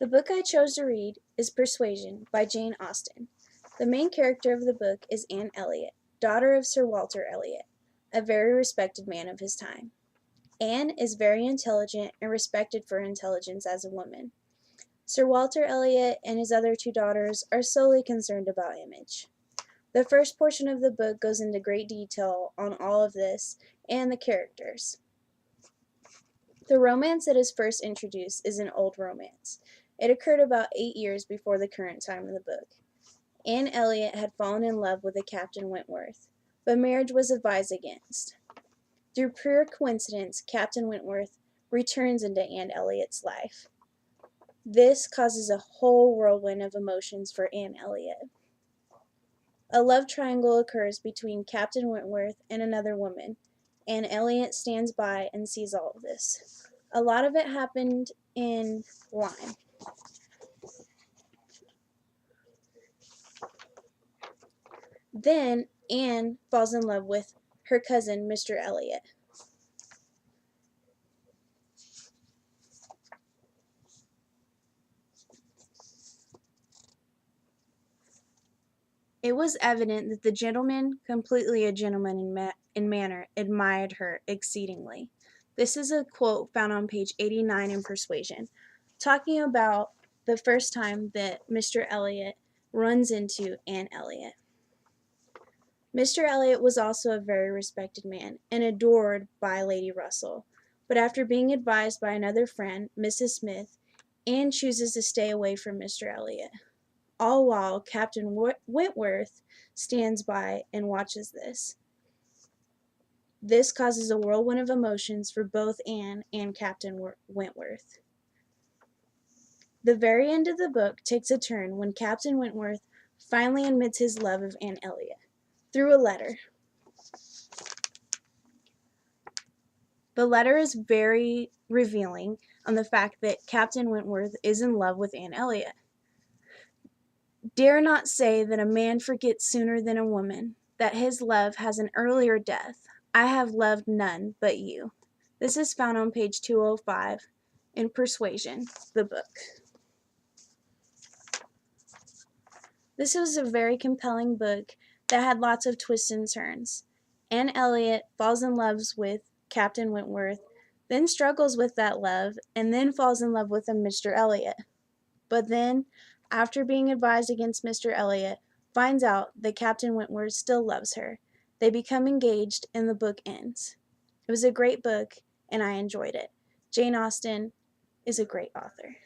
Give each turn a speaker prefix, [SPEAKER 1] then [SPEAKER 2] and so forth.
[SPEAKER 1] The book I chose to read is Persuasion by Jane Austen. The main character of the book is Anne Elliot, daughter of Sir Walter Elliot, a very respected man of his time. Anne is very intelligent and respected for her intelligence as a woman. Sir Walter Elliot and his other two daughters are solely concerned about image. The first portion of the book goes into great detail on all of this and the characters. The romance that is first introduced is an old romance. It occurred about 8 years before the current time of the book. Anne Elliot had fallen in love with a Captain Wentworth, but marriage was advised against. Through pure coincidence, Captain Wentworth returns into Anne Elliot's life. This causes a whole whirlwind of emotions for Anne Elliot. A love triangle occurs between Captain Wentworth and another woman. Anne Elliot stands by and sees all of this. A lot of it happened in Lyme. Then Anne falls in love with her cousin, Mr. Elliot. It was evident that the gentleman, completely a gentleman in manner, admired her exceedingly. This is a quote found on page 89 in Persuasion, talking about the first time that Mr. Elliot runs into Anne Elliot. Mr. Elliot was also a very respected man and adored by Lady Russell, but after being advised by another friend, Mrs. Smith, Anne chooses to stay away from Mr. Elliot. All while Captain Wentworth stands by and watches this. This causes a whirlwind of emotions for both Anne and Captain Wentworth. The very end of the book takes a turn when Captain Wentworth finally admits his love of Anne Elliot through a letter. The letter is very revealing on the fact that Captain Wentworth is in love with Anne Elliot. Dare not say that a man forgets sooner than a woman, that his love has an earlier death. I have loved none but you. This is found on page 205 in Persuasion, the book. This was a very compelling book that had lots of twists and turns. Anne Elliot falls in love with Captain Wentworth, then struggles with that love, and then falls in love with a Mr. Elliot. But then, after being advised against Mr. Elliot, finds out that Captain Wentworth still loves her. They become engaged and the book ends. It was a great book and I enjoyed it. Jane Austen is a great author.